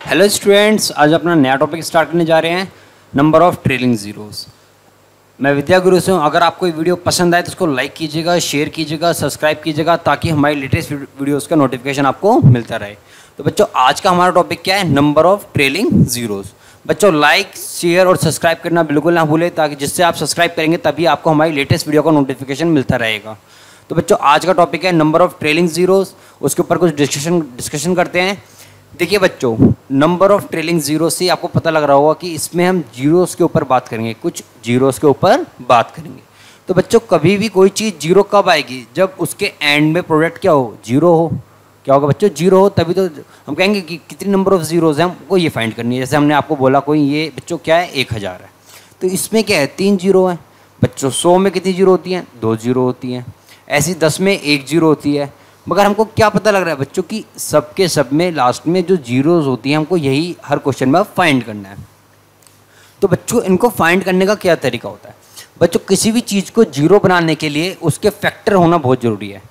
Hello students, आज अपना नया टॉपिक स्टार्ट करने जा रहे हैं, नंबर ऑफ ट्रेलिंग जीरोस। मैं विद्या गुरु से हूँ। अगर आपको ये वीडियो पसंद आए तो उसको लाइक कीजिएगा, शेयर कीजिएगा, सब्सक्राइब कीजिएगा ताकि हमारी लेटेस्ट वीडियोस का नोटिफिकेशन आपको मिलता रहे। तो बच्चों, आज का हमारा टॉपिक क्या है? Number of trailing zeros. बच्चों, लाइक, शेयर और सब्सक्राइब करना बिल्कुल ना भूलें, ताकि जिससे आप सब्सक्राइब करेंगे तभी आपको हमारी लेटेस्ट वीडियो का नोटिफिकेशन मिलता रहेगा। तो बच्चों, आज का टॉपिक है नंबर ऑफ ट्रेलिंग जीरोस। उसके ऊपर कुछ डिस्कशन करते हैं। देखिए बच्चों, नंबर ऑफ ट्रेलिंग जीरो से आपको पता लग रहा होगा कि इसमें हम जीरोस के ऊपर बात करेंगे, कुछ जीरोस के ऊपर बात करेंगे। तो बच्चों, कभी भी कोई चीज़ जीरो कब आएगी? जब उसके एंड में प्रोडक्ट क्या हो? जीरो हो। क्या होगा बच्चों? जीरो हो, तभी तो हम कहेंगे कि कितनी नंबर ऑफ जीरोज हैं, हमको ये फाइंड करनी है। जैसे हमने आपको बोला कोई ये बच्चों क्या है, 1000 है, तो इसमें क्या है, 3 जीरो है। बच्चों, 100 में कितनी जीरो होती हैं? 2 जीरो होती हैं। ऐसी 10 में 1 जीरो होती है। मगर हमको क्या पता लग रहा है बच्चों कि सबके सब में लास्ट में जो जीरोज होती हैं, हमको यही हर क्वेश्चन में फाइंड करना है। तो बच्चों, इनको फाइंड करने का क्या तरीका होता है? बच्चों, किसी भी चीज़ को जीरो बनाने के लिए उसके फैक्टर होना बहुत ज़रूरी है।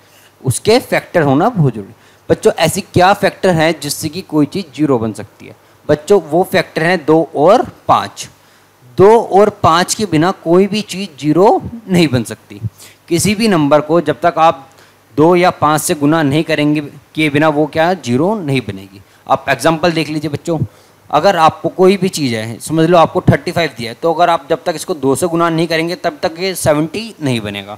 उसके फैक्टर होना बहुत ज़रूरी है। बच्चों, ऐसी क्या फैक्टर हैं जिससे कि कोई चीज़ जीरो बन सकती है? बच्चों, वो फैक्टर हैं 2 और 5। 2 और 5 के बिना कोई भी चीज़ जीरो नहीं बन सकती। किसी भी नंबर को जब तक आप 2 या 5 से गुना नहीं करेंगे किए बिना वो क्या जीरो नहीं बनेगी। आप एग्जांपल देख लीजिए बच्चों, अगर आपको कोई भी चीज़ है, समझ लो आपको 35 दिया है, तो अगर आप जब तक इसको 2 से गुना नहीं करेंगे तब तक ये 70 नहीं बनेगा।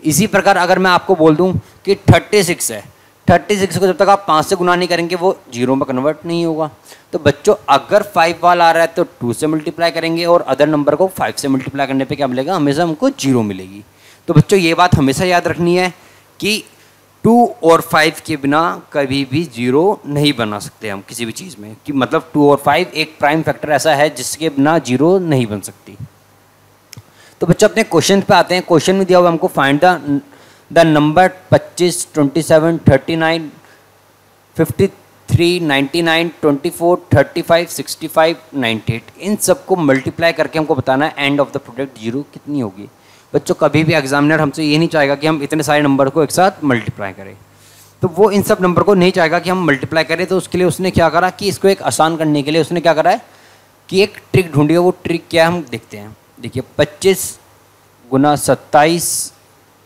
इसी प्रकार अगर मैं आपको बोल दूं कि 36 है, 36 को जब तक आप 5 से गुना नहीं करेंगे वो जीरो में कन्वर्ट नहीं होगा। तो बच्चों, अगर 5 वाला आ रहा है तो 2 से मल्टीप्लाई करेंगे और अदर नंबर को 5 से मल्टीप्लाई करने पे क्या मिलेगा? हमेशा हमको जीरो मिलेगी। तो बच्चों, ये बात हमेशा याद रखनी है कि 2 और 5 के बिना कभी भी जीरो नहीं बना सकते हम किसी भी चीज़ में। कि मतलब 2 और 5 एक प्राइम फैक्टर ऐसा है जिसके बिना जीरो नहीं बन सकती। तो बच्चों, अपने क्वेश्चन पे आते हैं। क्वेश्चन में दिया हुआ हमको फाइंड द नंबर 25, 27, 39, 53, 99, 24, 35, 65, 98 इन सबको मल्टीप्लाई करके हमको बताना है end of the product zero कितनी होगी। बच्चों, कभी भी एग्जामिनर हमसे ये नहीं चाहेगा कि हम इतने सारे नंबर को एक साथ मल्टीप्लाई करें। तो वो इन सब नंबर को नहीं चाहेगा कि हम मल्टीप्लाई करें। तो उसके लिए उसने क्या करा कि इसको एक आसान करने के लिए उसने क्या करा है कि एक ट्रिक ढूंढी है। वो ट्रिक क्या है हम देखते हैं। देखिए, 25 गुना 27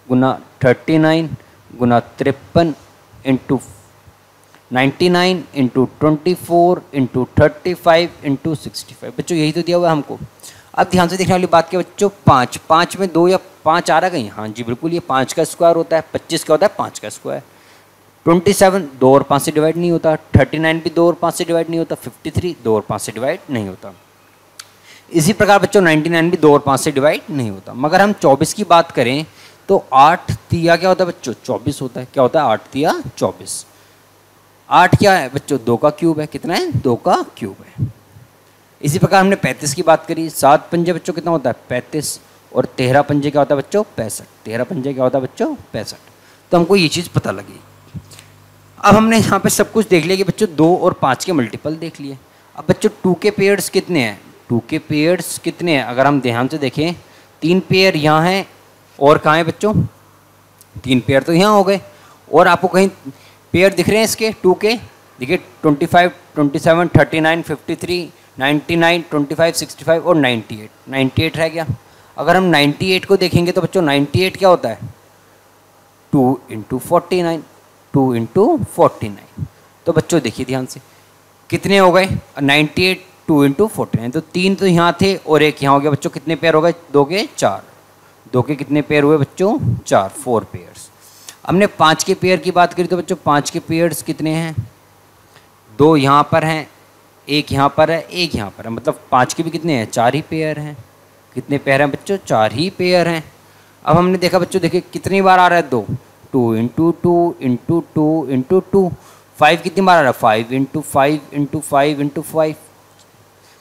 गुना 39 गुना 53 इंटू 99 इंटू 24 इंटू 35 इंटू 65। बच्चों, यही तो दिया हुआ है हमको। अब ध्यान से देखने वाली बात क्या बच्चों, 5 में 2 या 5 आ रहा है कहीं? हाँ जी बिल्कुल, ये 5 का स्क्वायर होता है। 25 क्या होता है? 5 का स्क्वायर। 27 2 और 5 से डिवाइड नहीं होता। 39 भी 2 और 5 से डिवाइड नहीं होता। 53 2 और 5 से डिवाइड नहीं होता। इसी प्रकार बच्चों 99 भी 2 और 5 से डिवाइड नहीं होता। मगर हम 24 की बात करें तो 8 तिया क्या होता है बच्चों? 24 होता है। क्या होता है? 8 तिया 24। 8 क्या है बच्चों? 2 का क्यूब है। कितना है? 2 का क्यूब है। इसी प्रकार हमने 35 की बात करी। 7 पंजे बच्चों कितना होता है? 35। और 13 पंजे क्या होता है बच्चों? 65। 13 पंजे क्या होता है बच्चों? 65। तो हमको ये चीज़ पता लगी। अब हमने यहाँ पे सब कुछ देख लिया कि बच्चों 2 और 5 के मल्टीपल देख लिए। अब बच्चों 2 के पेयर्स कितने हैं? 2 के पेयर्स कितने हैं? अगर हम ध्यान से देखें, 3 पेयर यहाँ हैं और कहाँ हैं बच्चों? 3 पेयर तो यहाँ हो गए। और आपको कहीं पेयर दिख रहे हैं इसके 2 के? देखिए 25, 27, 39, 53, 99, 25, 65 और 98। 98 रह गया। अगर हम 98 को देखेंगे तो बच्चों 98 क्या होता है? 2 इंटू 49। 2 इंटू 49। तो बच्चों देखिए ध्यान से कितने हो गए? 98 2 इंटू 49। तो 3 तो यहाँ थे और एक यहाँ हो गया। बच्चों कितने पेयर हो गए? 2 के 4। 2 के कितने पेयर हुए बच्चों? 4, 4 पेयर्स। हमने 5 के पेयर की बात करी तो बच्चों 5 के पेयर्स कितने हैं? 2 यहाँ पर हैं, एक यहाँ पर है, एक यहाँ पर है। मतलब 5 के भी कितने हैं? 4 ही पेयर हैं। कितने पेयर हैं बच्चों? 4 ही पेयर हैं। अब हमने देखा बच्चों, देखिए कितनी बार आ रहा है 2? 2 इंटू 2 इंटू 2 इंटू 2। 5 कितनी बार आ रहा है? 5 इंटू 5 इंटू 5 इंटू 5।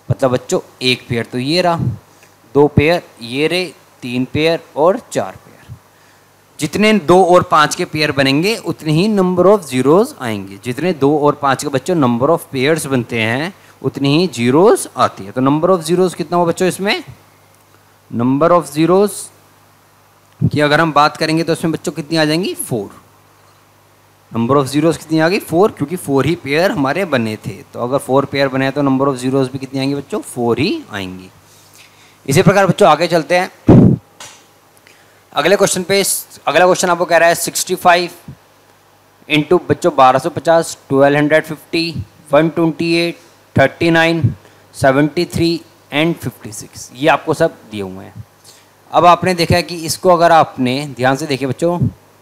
मतलब बच्चों एक पेयर तो ये रहा, 2 पेयर ये रहे, 3 पेयर और 4 पेयर। जितने 2 और 5 के पेयर बनेंगे उतने ही नंबर ऑफ जीरोस आएंगे। जितने 2 और 5 के बच्चों नंबर ऑफ पेयर्स बनते हैं उतनी ही जीरोस आती है। तो नंबर ऑफ जीरोस कितना हो बच्चों इसमें? नंबर ऑफ जीरोस की अगर हम बात करेंगे तो इसमें बच्चों कितनी आ जाएंगी? 4। नंबर ऑफ जीरोस कितनी आ गई 4, क्योंकि 4 ही पेयर हमारे बने थे। तो अगर 4 पेयर बने हैं तो नंबर ऑफ जीरोस भी कितनी आएंगी बच्चों, 4 ही आएंगी। इसी प्रकार बच्चों आगे चलते हैं अगले क्वेश्चन पे। अगला क्वेश्चन आपको कह रहा है 65 इंटू बच्चों 1250, 1250, 128, 39, 73 एंड 56, ये आपको सब दिए हुए हैं। अब आपने देखा है कि इसको अगर आपने ध्यान से देखिए बच्चों,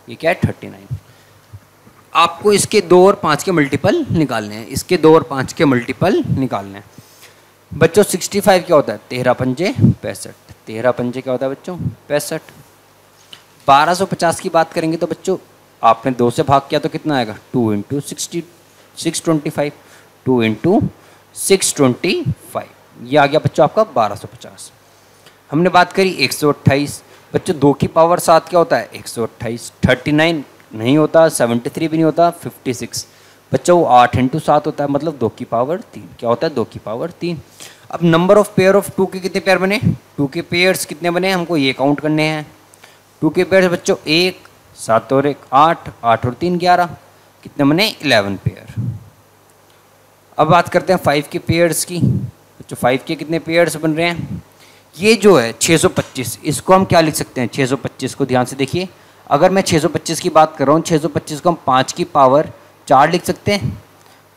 ये क्या है 39, आपको इसके 2 और 5 के मल्टीपल निकालने हैं, इसके 2 और 5 के मल्टीपल निकालने हैं बच्चों। 65 क्या होता है 13 पंजे 65, 13 पंजे क्या होता है बच्चों 65। 1250 की बात करेंगे तो बच्चों आपने 2 से भाग किया तो कितना आएगा 2 इंटू 625, 2 इंटू 625, ये आ गया बच्चों आपका 1250। हमने बात करी 128 बच्चों, 2 की पावर 7 क्या होता है 128, 39 नहीं होता, 73 भी नहीं होता, 56 बच्चों 8 इंटू 7 होता है, मतलब 2 की पावर 3 क्या होता है 2 की पावर 3। अब नंबर ऑफ पेयर ऑफ 2 के कितने पेयर बने, 2 के पेयर्स कितने बने हमको ये काउंट करने हैं। 2 के पेयर्स बच्चों 1 7 और 1 8, 8 और 3 11, कितने बने 11 पेयर। अब बात करते हैं 5 के पेयर्स की बच्चों, 5 के कितने पेयर्स बन रहे हैं, ये जो है 625, इसको हम क्या लिख सकते हैं 625 को ध्यान से देखिए। अगर मैं 625 की बात कर रहा हूँ, 625 को हम 5 की पावर 4 लिख सकते हैं,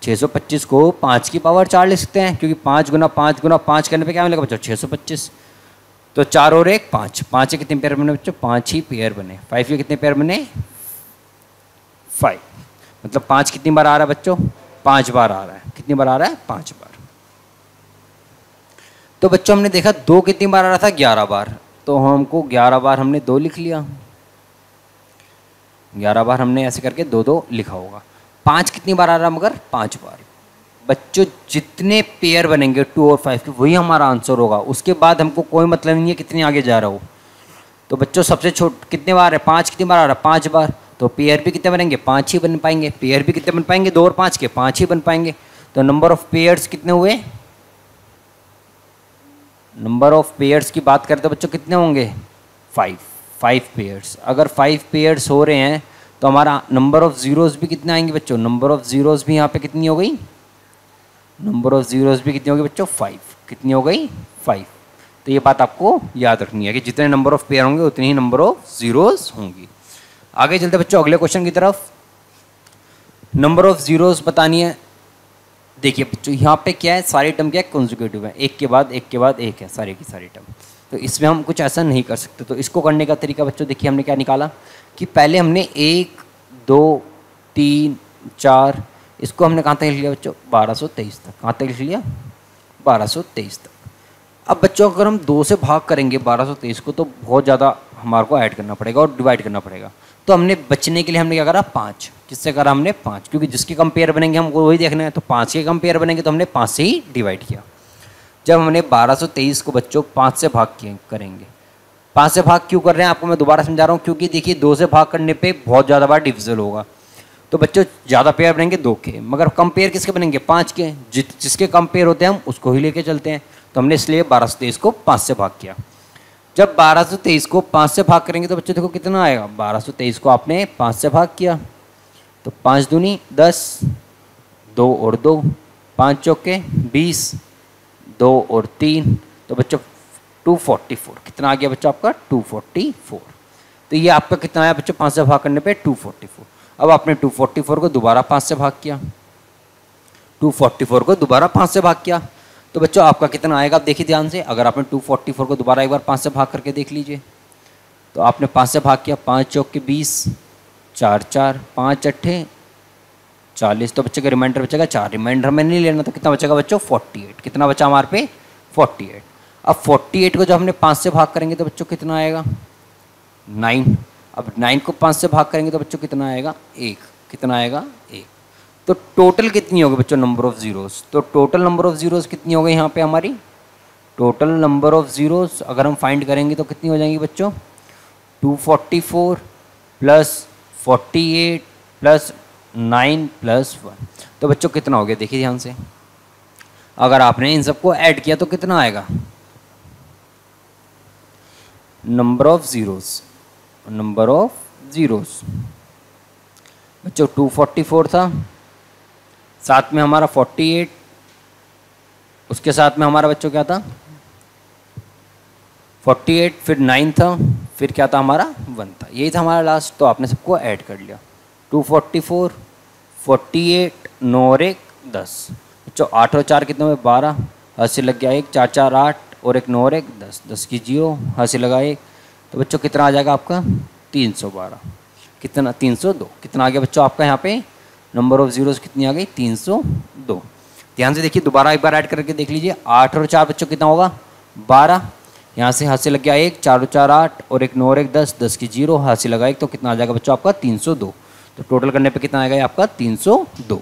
625 को 5 की पावर 4 लिख सकते हैं, क्योंकि 5 गुना 5 गुना 5 करने पे क्या मिलेगा बच्चों 625। तो 4 और 1 5, 5 के कितने पेयर बने बच्चों 5 ही पेयर बने। 5 के कितने पेयर बने 5, मतलब 5 कितनी बार आ रहा है बच्चों 5 बार आ रहा है, कितनी बार आ रहा है 5 बार। तो बच्चों हमने देखा 2 कितनी बार आ रहा था 11 बार, तो हमको 11 बार हमने 2 लिख लिया, 11 बार हमने ऐसे करके 2 2 लिखा होगा। 5 कितनी बार आ रहा है मगर 5 बार। बच्चों जितने पेयर बनेंगे 2 और 5 के वही हमारा आंसर होगा, उसके बाद हमको कोई मतलब नहीं है कितनी आगे जा रहा हो। तो बच्चों सबसे छोट कितने बार है 5 कितनी बार आ रहा है 5 बार, तो पेयर भी कितने बनेंगे 5 ही बन पाएंगे, पेयर भी कितने बन पाएंगे 2 और 5 के 5 ही बन पाएंगे। तो नंबर ऑफ पेयर्स कितने हुए, नंबर ऑफ पेयर्स की बात करते बच्चों कितने होंगे 5 पेयर्स। अगर 5 पेयर्स हो रहे हैं तो हमारा नंबर ऑफ जीरोस भी कितने आएंगे बच्चों, नंबर ऑफ जीरोस भी यहाँ पे कितनी हो गई, नंबर ऑफ जीरोस भी कितनी हो गई बच्चों 5, कितनी हो गई 5। तो ये बात आपको याद रखनी है कि जितने नंबर ऑफ पेयर होंगे उतनी ही नंबर ऑफ जीरोस होंगी। आगे चलते बच्चों अगले क्वेश्चन की तरफ। नंबर ऑफ जीरोस बतानी है। देखिए बच्चों यहाँ पे क्या है, सारी टर्म क्या है कंसेक्यूटिव है, एक के बाद एक के बाद एक है सारी की सारी टर्म, तो इसमें हम कुछ ऐसा नहीं कर सकते। तो इसको करने का तरीका बच्चों देखिए हमने क्या निकाला कि पहले हमने 1 2 3 4 इसको हमने कहाँ तक लिख लिया बच्चों 1223 तक, कहाँ तक लिख लिया 1223 तक। अब बच्चों अगर हम 2 से भाग करेंगे 1223 को तो बहुत ज़्यादा हमारे को ऐड करना पड़ेगा और डिवाइड करना पड़ेगा। तो हमने बचने के लिए हमने क्या करा 5, किससे करा हमने 5, क्योंकि जिसके कंपेयर बनेंगे हमको वही देखना है, तो 5 के कंपेयर बनेंगे तो हमने 5 से ही डिवाइड किया। जब हमने 1223 को बच्चों 5 से भाग किए करेंगे, 5 से भाग क्यों कर रहे हैं आपको मैं दोबारा समझा रहा हूँ, क्योंकि देखिए 2 से भाग करने पे बहुत ज़्यादा बार डिविजल होगा। तो बच्चों ज़्यादा पेयर बनेंगे 2 के, मगर कम पेयर किसके बनेंगे 5 के, जिसके कम पेयर होते हैं हम उसको ही लेके चलते हैं। तो हमने इसलिए 1223 को 5 से भाग किया। जब 1223 को 5 से भाग करेंगे तो बच्चों देखो कितना आएगा, 1223 को आपने 5 से भाग किया तो 5 दूनी 10, 2 और 2 5 चौके 20, 2 और 3, तो बच्चों 244, कितना आ गया बच्चों आपका 244। तो ये आपका कितना आया बच्चों 5 से भाग करने पे 244। अब आपने 244 को दोबारा 5 से भाग किया, 244 को दोबारा 5 से भाग किया, तो बच्चों आपका कितना आएगा आप देखिए ध्यान से। अगर आपने 244 को दोबारा एक बार 5 से भाग करके देख लीजिए, तो आपने 5 से भाग किया 5 चौके 20, 4 4 5 अट्ठे 40, तो बच्चे का रिमाइंडर बचेगा 4, रिमाइंडर हमें नहीं लेना, तो कितना बचेगा बच्चों 48, कितना बचा हमारे पे 48। अब 48 को जब हमने 5 से भाग करेंगे तो बच्चों कितना आएगा 9। अब 9 को 5 से भाग करेंगे तो बच्चों कितना आएगा 1, कितना आएगा 1। तो टोटल कितनी होगी बच्चों नंबर ऑफ जीरोस, तो टोटल नंबर ऑफ जीरोस कितनी हो गई यहाँ पे हमारी, टोटल नंबर ऑफ जीरोस अगर हम फाइंड करेंगे तो कितनी हो जाएंगी बच्चों 244 प्लस 48 प्लस 9 प्लस 1, तो बच्चों कितना हो गया देखिए ध्यान से। अगर आपने इन सबको ऐड किया तो कितना आएगा number of zeros, number of zeros बच्चों 244 था, साथ में हमारा 48, उसके साथ में हमारा बच्चों क्या था 48, फिर 9 था, फिर क्या था हमारा 1 था, यही था हमारा लास्ट। तो आपने सबको ऐड कर लिया 244, 48, 9 और 1 10। बच्चों 8 और 4 कितने हुए 12, हाथ से लग गया 1, 4 4 8 और 1 9 और 1 10, 10 की 0, हाथ से लगा 1। तो बच्चों कितना आ जाएगा आपका 312, कितना 302, कितना आ गया बच्चों आपका यहाँ पे नंबर ऑफ जीरोस कितनी आ गई 302। ध्यान से देखिए, दोबारा एक बार ऐड करके देख लीजिए। 8 और 4 बच्चों कितना होगा 12, यहाँ से हाथ से लग गया 1, 4 और 4 8 और 1 9 और 1 10, 10 की 0, हाथ से लगा 1, तो कितना आ जाएगा बच्चों आपका 302। तो टोटल करने पे कितना आएगा आपका 302।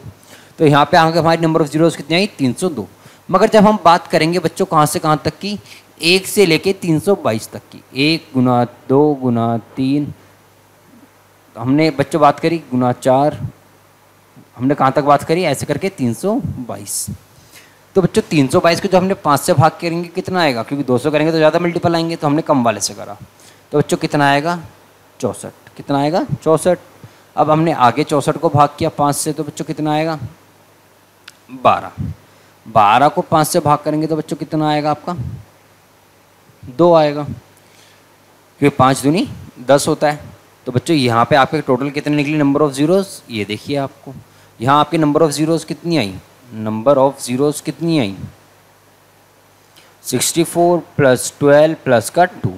तो यहाँ पे आगे हमारी नंबर ऑफ जीरोस कितनी आई 302। मगर जब हम बात करेंगे बच्चों कहाँ से कहाँ तक की, 1 से लेके 322 तक की, 1 गुना 2 गुना 3, हमने बच्चों बात करी गुना 4, हमने कहाँ तक बात करी ऐसे करके 322। तो बच्चों 322 को जो हमने 5 से भाग करेंगे कितना आएगा, क्योंकि 200 करेंगे तो ज़्यादा मल्टीपल आएंगे, तो हमने कम वाले से करा। तो बच्चों कितना आएगा 64, कितना आएगा 64। अब हमने आगे 64 को भाग किया 5 से, तो बच्चों कितना आएगा 12, 12 को 5 से भाग करेंगे तो बच्चों कितना आएगा आपका 2 आएगा, क्योंकि 5 दूनी 10 होता है। तो बच्चों यहाँ पे आपके टोटल कितने निकली नंबर ऑफ जीरोस, ये देखिए आपको यहाँ आपकी नंबर ऑफ जीरोस कितनी आई, नंबर ऑफ जीरोस कितनी आई 64 प्लस 12 प्लस का 2।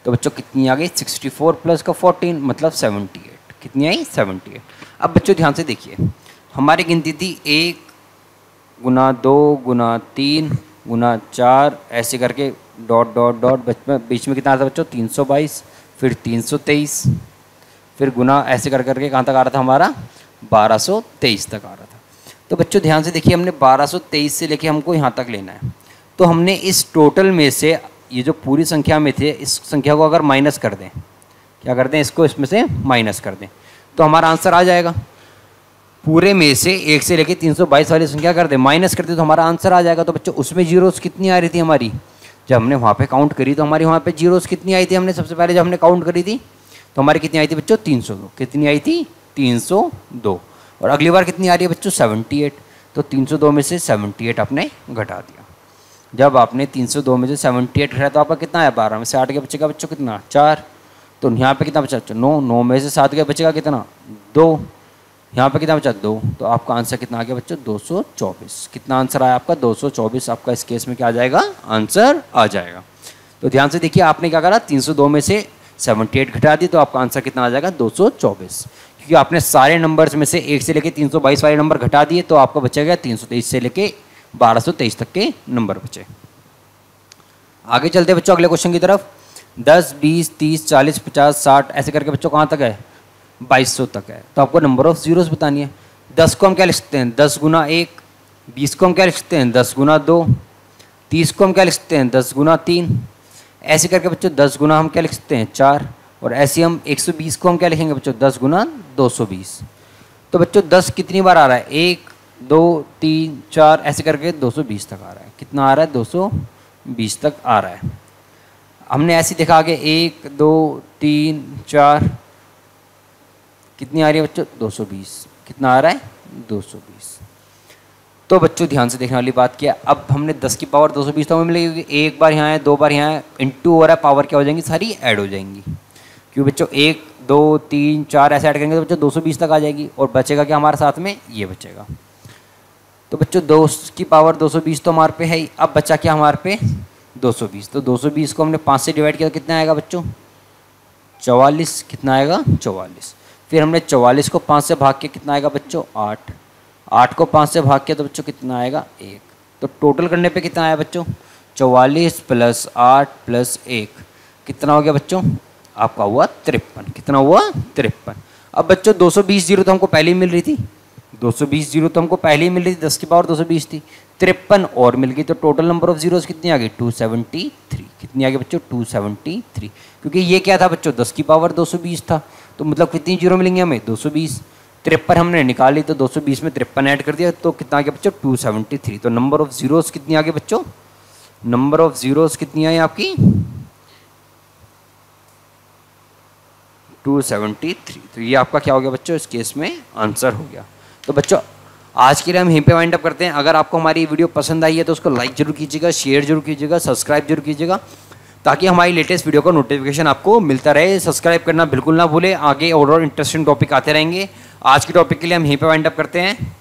तो बच्चों कितनी आ गई 64 प्लस का 14 मतलब 78, कितनी आई 78। अब बच्चों ध्यान से देखिए, हमारी गिनती थी 1 गुना 2 गुना 3 गुना 4 ऐसे करके डॉट डॉट डॉट, बीच में कितना आता था बच्चों 322, फिर 323, फिर गुना ऐसे कर करके कहाँ तक आ रहा था हमारा 1223 तक आ रहा था। तो बच्चों ध्यान से देखिए, हमने 1223 से लेके हमको यहाँ तक लेना है। तो हमने इस टोटल में से ये जो पूरी संख्या में थे इस संख्या को अगर माइनस कर दें, क्या कर दें इसको इसमें से माइनस कर दें, तो हमारा आंसर आ जाएगा। पूरे में से 1 से लेके 322 वाली संख्या कर दें, माइनस कर दे तो हमारा आंसर आ जाएगा। तो बच्चों उसमें जीरोस कितनी आ रही थी हमारी, जब हमने वहाँ पे काउंट करी तो हमारी वहाँ पे जीरोस कितनी आई थी, हमने सबसे पहले जब हमने काउंट करी थी तो हमारी कितनी आई थी बच्चों 302, कितनी आई थी 302। और अगली बार कितनी आ रही है बच्चों 78, तो 302 में से 78 आपने घटा दिया। जब आपने 302 में से 78 घटाया तो आपका कितना आया 12 में से 8 के बचेगा बच्चों कितना 4, तो यहाँ पे कितना बचा 9, 9 में से 7 के बचेगा कितना 2, यहाँ पे कितना बचा 2, तो आपका आंसर कितना आ गया बच्चों 224। कितना आंसर आया आपका 224, आपका इस केस में क्या आ जाएगा आंसर आ जाएगा। तो ध्यान से देखिए, आपने क्या करा 302 में से 78 घटा दी तो आपका आंसर कितना आ जाएगा 224, क्योंकि आपने सारे नंबर्स में से 1 से लेके 322 वाले नंबर घटा दिए तो आपका बचेगा 323 से लेके 1223 तक के नंबर बचे। आगे चलते बच्चों अगले क्वेश्चन की तरफ। 10 20 30 40 50 60 ऐसे करके बच्चों कहाँ तक है 2200 तक है। तो आपको नंबर ऑफ जीरोस बतानी है। 10 को हम क्या लिख सकते हैं 10 गुना 1, 20 को हम क्या लिख सकते हैं 10 गुना 2, 30 को हम क्या लिख सकते हैं 10 गुना 3, ऐसे करके बच्चों 10 गुना हम क्या लिख सकते हैं 4, और ऐसे हम 120 को हम क्या लिखेंगे बच्चों 10 गुना 220। तो बच्चों 10 कितनी बार आ रहा है 1 2 3 4 ऐसे करके 220 तक आ रहा है। कितना आ रहा है 220 तक आ रहा है। हमने ऐसे देखा आगे 1 2 3 4 कितनी आ रही है बच्चों 220। कितना आ रहा है 220। तो बच्चों ध्यान से देखने वाली बात क्या, अब हमने 10 की पावर 220 तो हमें मिलेगी, एक बार यहाँ है 2 बार यहाँ है, इंटू हो रहा है, पावर क्या हो जाएंगी सारी ऐड हो जाएंगी। क्यों बच्चों 1 2 3 4 ऐसे ऐड करेंगे तो बच्चों 220 तक आ जाएगी, और बचेगा क्या हमारे साथ में ये बचेगा। तो बच्चों 2 की पावर 220 तो हमारे पे है ही, अब बचा क्या हमारे पे 220। तो 220 को हमने 5 से डिवाइड किया तो कितना आएगा बच्चों 44। कितना आएगा 44। फिर हमने 44 को 5 से भाग के कितना आएगा बच्चों 8, 8 को 5 से भाग किया तो बच्चों कितना आएगा 1। तो टोटल करने पे कितना आया बच्चों 44 प्लस 8 प्लस 1 कितना हो गया बच्चों आपका हुआ 53। कितना हुआ 53। अब बच्चों 220 जीरो तो हमको पहले ही मिल रही थी, 220 जीरो तो हमको पहले ही मिल रही थी, 10 की पावर 220 थी, 53 और मिल गई। तो टोटल नंबर ऑफ जीरोस कितनी आ गई 273। कितनी आ गई बच्चों 273, क्योंकि ये क्या था बच्चों 10 की पावर 220 था, तो मतलब कितनी जीरो मिलेंगे हमें 220। 53 हमने निकाली तो 220 में 53 ऐड कर दिया तो कितना आ गया बच्चों 273। तो नंबर ऑफ जीरोस कितनी आ गई बच्चों, नंबर ऑफ जीरोस कितनी आई आपकी 273। तो ये आपका क्या हो गया बच्चों, इस केस में आंसर हो गया। तो बच्चों आज के लिए हम यहीं पे वाइंड अप करते हैं। अगर आपको हमारी वीडियो पसंद आई है तो उसको लाइक जरूर कीजिएगा, शेयर जरूर कीजिएगा, सब्सक्राइब जरूर कीजिएगा, ताकि हमारी लेटेस्ट वीडियो का नोटिफिकेशन आपको मिलता रहे। सब्सक्राइब करना बिल्कुल ना भूलें, आगे और इंटरेस्टिंग टॉपिक आते रहेंगे। आज के टॉपिक के लिए हम यहीं पे वाइंड अप करते हैं।